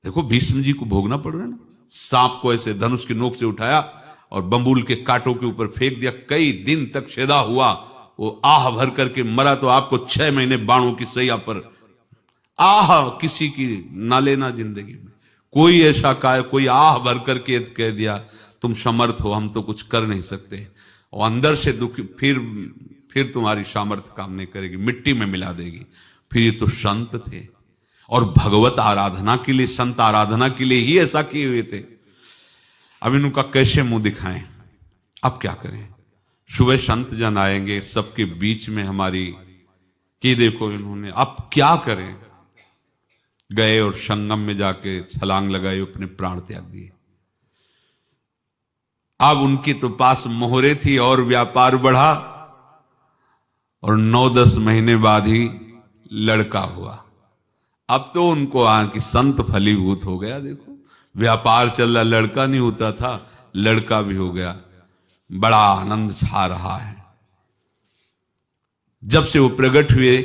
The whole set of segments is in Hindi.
देखो भीष्म जी को भोगना पड़ रहा है ना, सांप को ऐसे धनुष की नोक से उठाया और बंबूल के कांटों के ऊपर फेंक दिया, कई दिन तक शेदा हुआ, वो आह भर करके मरा। तो आपको 6 महीने बाणों की सैया पर आह किसी की ना लेना जिंदगी में। कोई ऐसा कोई आह भर करके कह दिया तुम समर्थ हो, हम तो कुछ कर नहीं सकते, और अंदर से दुखी, फिर तुम्हारी सामर्थ्य काम नहीं करेगी, मिट्टी में मिला देगी। फिर ये तो संत थे और भगवत आराधना के लिए, संत आराधना के लिए ही ऐसा किए हुए थे। अब इनका कैसे मुंह दिखाएं, अब क्या करें। सुबह संत जन आएंगे, सबके बीच में हमारी कि देखो इन्होंने, अब क्या करें। गए और संगम में जाके छलांग लगाई, अपने प्राण त्याग दिए। अब उनके तो पास मोहरे थी और व्यापार बढ़ा, और 9-10 महीने बाद ही लड़का हुआ। अब तो उनको कि संत फलीभूत हो गया। देखो व्यापार चल रहा, लड़का नहीं होता था, लड़का भी हो गया, बड़ा आनंद छा रहा है। जब से वो प्रकट हुए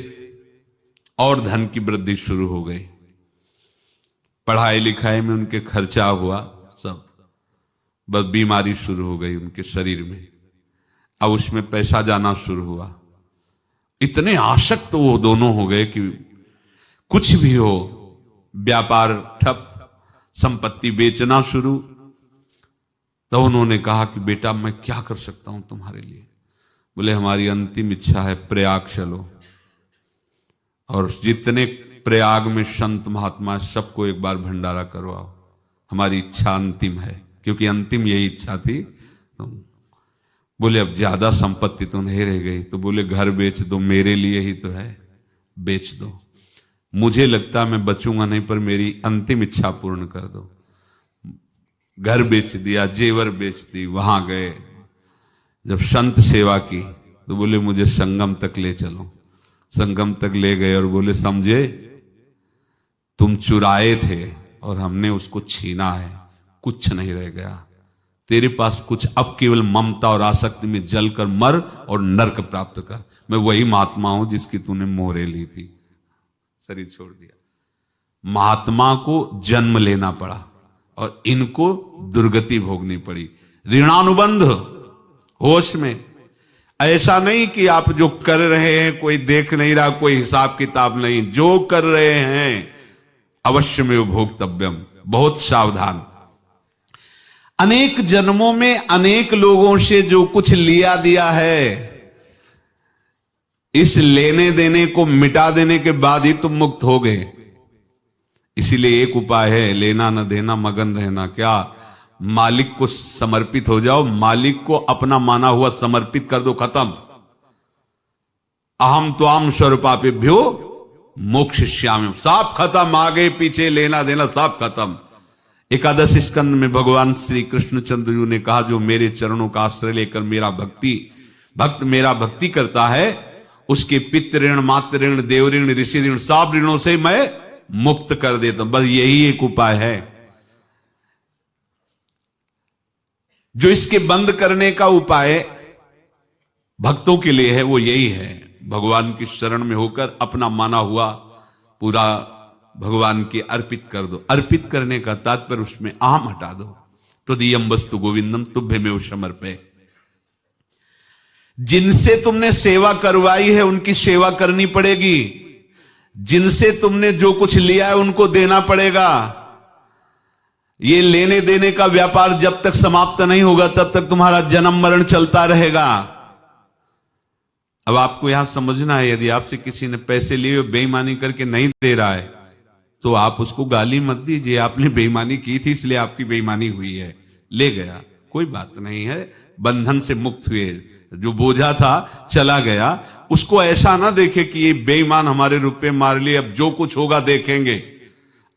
और धन की वृद्धि शुरू हो गई, पढ़ाई लिखाई में उनके खर्चा हुआ सब, बस बीमारी शुरू हो गई उनके शरीर में। अब उसमें पैसा जाना शुरू हुआ, इतने आसक्त तो वो दोनों हो गए कि कुछ भी हो, व्यापार ठप, संपत्ति बेचना शुरू। तो उन्होंने कहा कि बेटा मैं क्या कर सकता हूं तुम्हारे लिए। बोले हमारी अंतिम इच्छा है प्रयाग चलो, और जितने प्रयाग में संत महात्मा सबको एक बार भंडारा करवाओ, हमारी इच्छा अंतिम है, क्योंकि अंतिम यही इच्छा थी। बोले अब ज्यादा संपत्ति तो नहीं रह गई, तो बोले घर बेच दो, मेरे लिए ही तो है, बेच दो। मुझे लगता मैं बचूंगा नहीं, पर मेरी अंतिम इच्छा पूर्ण कर दो। घर बेच दिया, जेवर बेच दी। वहां गए, जब संत सेवा की तो बोले मुझे संगम तक ले चलो। संगम तक ले गए और बोले समझे तुम चुराए थे और हमने उसको छीना है, कुछ नहीं रह गया तेरे पास कुछ, अब केवल ममता और आसक्ति में जलकर मर और नरक प्राप्त कर। मैं वही महात्मा हूं जिसकी तूने मोहरे ली थी, शरीर छोड़ दिया। महात्मा को जन्म लेना पड़ा और इनको दुर्गति भोगनी पड़ी। ऋणानुबंध, होश में। ऐसा नहीं कि आप जो कर रहे हैं कोई देख नहीं रहा, कोई हिसाब किताब नहीं, जो कर रहे हैं अवश्य में भोक्तव्यम, बहुत सावधान। अनेक जन्मों में अनेक लोगों से जो कुछ लिया दिया है, इस लेने देने को मिटा देने के बाद ही तुम मुक्त हो गए। इसीलिए एक उपाय है, लेना न देना मगन रहना। क्या? मालिक को समर्पित हो जाओ, मालिक को अपना माना हुआ समर्पित कर दो, खत्म। अहम त्वाम स्वरूपापेभ्यो मोक्षयिष्यामि, सब खत्म। आगे पीछे लेना देना सब खत्म। एकादश स्कंद में भगवान श्री कृष्णचंद्र जी ने कहा जो मेरे चरणों का आश्रय लेकर भक्त मेरा भक्ति करता है, उसके पितृ ऋण, मातृ ऋण, देव ऋण, ऋषि ऋण, सब ऋणों से मैं मुक्त कर देता हूं। बस यही एक उपाय है जो इसके बंद करने का उपाय भक्तों के लिए है, वो यही है, भगवान की शरण में होकर अपना माना हुआ पूरा भगवान के अर्पित कर दो। अर्पित करने का तात्पर्य उसमें अहम हटा दो। त्वदीयं वस्तु गोविंदम तुभ्यमेव समर्पये। जिनसे तुमने सेवा करवाई है उनकी सेवा करनी पड़ेगी, जिनसे तुमने जो कुछ लिया है उनको देना पड़ेगा। ये लेने देने का व्यापार जब तक समाप्त नहीं होगा तब तक तुम्हारा जन्म मरण चलता रहेगा। अब आपको यहां समझना है, यदि आपसे किसी ने पैसे लिए बेईमानी करके नहीं दे रहा है तो आप उसको गाली मत दीजिए, आपने बेईमानी की थी इसलिए आपकी बेईमानी हुई है, ले गया, कोई बात नहीं है, बंधन से मुक्त हुए, जो बोझा था चला गया। उसको ऐसा ना देखे कि ये बेईमान हमारे रुपए मार लिए, अब जो कुछ होगा देखेंगे।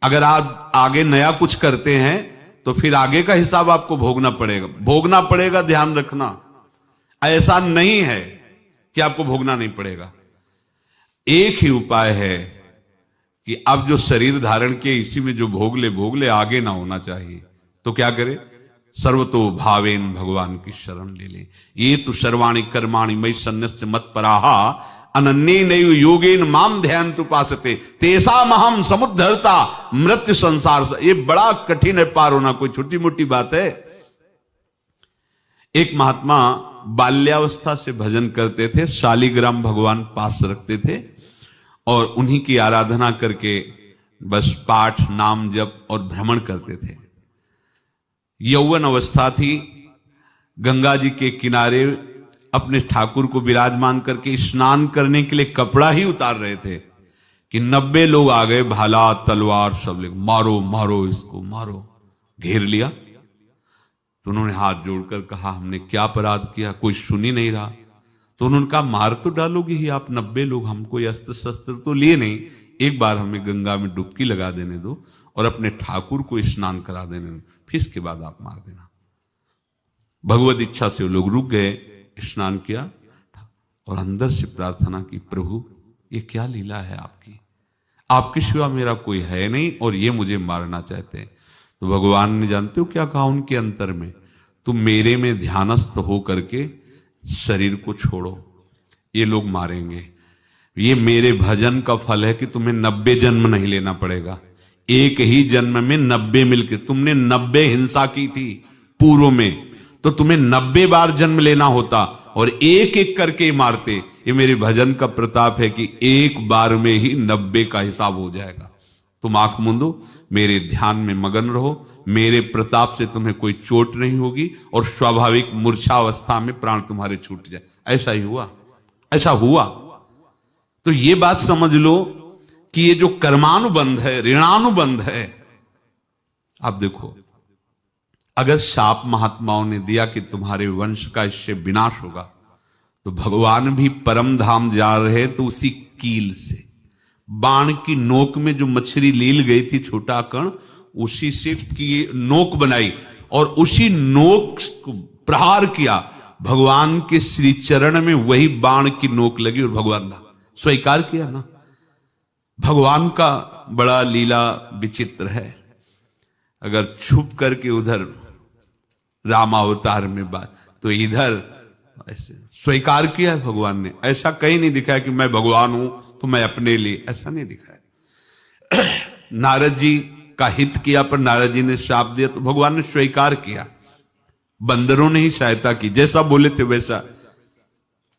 अगर आप आगे नया कुछ करते हैं तो फिर आगे का हिसाब आपको भोगना पड़ेगा, ध्यान रखना। ऐसा नहीं है कि आपको भोगना नहीं पड़ेगा। एक ही उपाय है कि अब जो शरीर धारण किए इसी में जो भोग ले, आगे ना होना चाहिए। तो क्या करे? सर्वतो भावेन भगवान की शरण ले ले। ये तो सर्वाणि कर्माणि मयि सन्न्यस्य मत्पराः अनन्ये नैव योगेन माम ध्यान उपासते तेसा महम समुद्धरता मृत्यु संसार से। ये बड़ा कठिन है पार होना, कोई छोटी मोटी बात है। एक महात्मा बाल्यावस्था से भजन करते थे, शालिग्राम भगवान पास रखते थे और उन्हीं की आराधना करके बस पाठ नाम जप और भ्रमण करते थे। यौवन अवस्था थी, गंगा जी के किनारे अपने ठाकुर को विराजमान करके स्नान करने के लिए कपड़ा ही उतार रहे थे कि 90 लोग आ गए, भाला तलवार सब लेकर, मारो मारो इसको मारो, घेर लिया। तो उन्होंने हाथ जोड़कर कहा हमने क्या अपराध किया, कोई सुन ही नहीं रहा। तो उन्होंने कहा मार तो डालोगे ही आप, 90 लोग, हम कोई अस्त्र शस्त्र तो लिए नहीं, एक बार हमें गंगा में डुबकी लगा देने दो और अपने ठाकुर को स्नान करा देने दो, फिर इसके बाद आप मार देना। भगवत इच्छा से वो लोग रुक गए, स्नान किया और अंदर से प्रार्थना की, प्रभु ये क्या लीला है आपकी, आपके सिवा मेरा कोई है नहीं और ये मुझे मारना चाहते हैं। तो भगवान ने जानते हो क्या कहा उनके अंतर में, तुम मेरे में ध्यानस्थ हो करके शरीर को छोड़ो, ये लोग मारेंगे। ये मेरे भजन का फल है कि तुम्हें 90 जन्म नहीं लेना पड़ेगा, एक ही जन्म में 90 मिलके, तुमने 90 हिंसा की थी पूर्व में, तो तुम्हें 90 बार जन्म लेना होता और एक एक करके मारते। ये मेरे भजन का प्रताप है कि एक बार में ही 90 का हिसाब हो जाएगा। तुम आंख मूंदो, मेरे ध्यान में मगन रहो, मेरे प्रताप से तुम्हें कोई चोट नहीं होगी और स्वाभाविक मूर्छावस्था में प्राण तुम्हारे छूट जाए। ऐसा ही हुआ, ऐसा हुआ। तो ये बात समझ लो कि ये जो कर्मानुबंध है, ऋणानुबंध है। आप देखो, अगर शाप महात्माओं ने दिया कि तुम्हारे वंश का इससे विनाश होगा, तो भगवान भी परम धाम जा रहे तो उसी कील से, बाण की नोक में जो मछली लील गई थी, छोटा कण, उसी से की नोक बनाई और उसी नोक को प्रहार किया, भगवान के श्री चरण में वही बाण की नोक लगी और भगवान ने स्वीकार किया ना। भगवान का बड़ा लीला विचित्र है। अगर छुप करके उधर रामावतार में बात, तो इधर ऐसे स्वीकार किया है भगवान ने। ऐसा कहीं नहीं दिखाया कि मैं भगवान हूं तो मैं अपने लिए, ऐसा नहीं दिखाया। नारद जी का हित किया पर नारद जी ने शाप दिया तो भगवान ने स्वीकार किया। बंदरों ने ही सहायता की, जैसा बोले थे वैसा।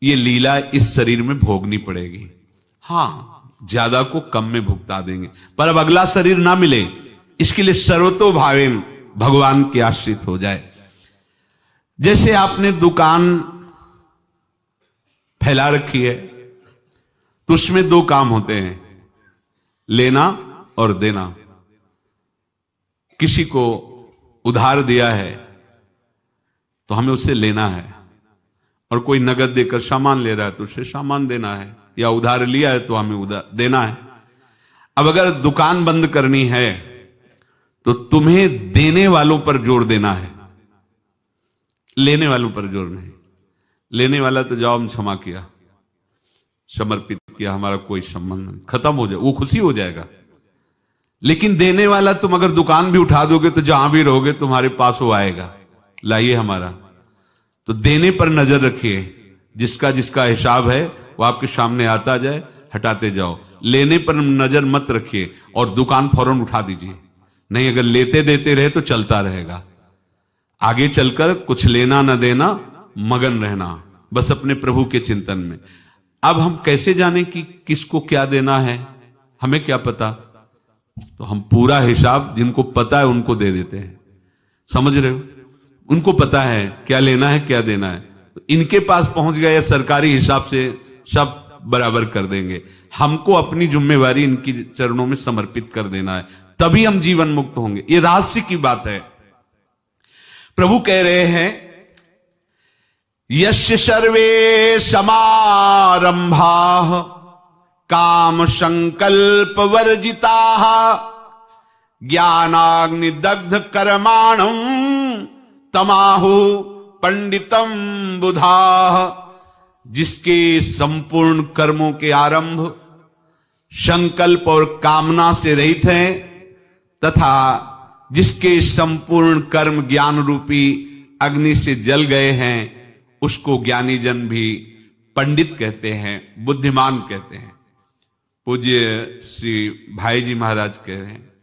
ये लीला इस शरीर में भोगनी पड़ेगी। हाँ, ज्यादा को कम में भुगता देंगे, पर अब अगला शरीर ना मिले, इसके लिए सर्वतो भावेन भगवान के आश्रित हो जाए। जैसे आपने दुकान फैला रखी है तो उसमें दो काम होते हैं, लेना और देना। किसी को उधार दिया है तो हमें उसे लेना है, और कोई नगद देकर सामान ले रहा है तो उसे सामान देना है, या उधार लिया है तो हमें उधार देना है। अब अगर दुकान बंद करनी है तो तुम्हें देने वालों पर जोर देना है, लेने वालों पर जोर नहीं। लेने वाला तो जाओ हम क्षमा किया, समर्पित किया, हमारा कोई संबंध नहीं, खत्म हो जाए, वो खुशी हो जाएगा। लेकिन देने वाला, तुम अगर दुकान भी उठा दोगे तो जहां भी रहोगे तुम्हारे पास वो आएगा, लाइए हमारा। तो देने पर नजर रखिए, जिसका जिसका हिसाब है वो आपके सामने आता जाए, हटाते जाओ। लेने पर नजर मत रखिए और दुकान फौरन उठा दीजिए, नहीं अगर लेते देते रहे तो चलता रहेगा। आगे चलकर कुछ लेना न देना, मगन रहना बस अपने प्रभु के चिंतन में। अब हम कैसे जाने कि किसको क्या देना है, हमें क्या पता? तो हम पूरा हिसाब जिनको पता है उनको दे देते हैं, समझ रहे हो? उनको पता है क्या लेना है क्या देना है, तो इनके पास पहुंच गए, सरकारी हिसाब से सब बराबर कर देंगे। हमको अपनी जिम्मेवारी इनकी चरणों में समर्पित कर देना है, तभी हम जीवन मुक्त होंगे। ये रहस्य की बात है। प्रभु कह रहे हैं, यस्य सर्वे समारंभाः काम संकल्प वर्जिताः ज्ञानाग्नि दग्ध कर्माणं तमाहु पंडितम बुधाः। जिसके संपूर्ण कर्मों के आरंभ संकल्प और कामना से रहित हैं, तथा जिसके संपूर्ण कर्म ज्ञान रूपी अग्नि से जल गए हैं, उसको ज्ञानी जन भी पंडित कहते हैं, बुद्धिमान कहते हैं। पूज्य श्री भाई जी महाराज कह रहे हैं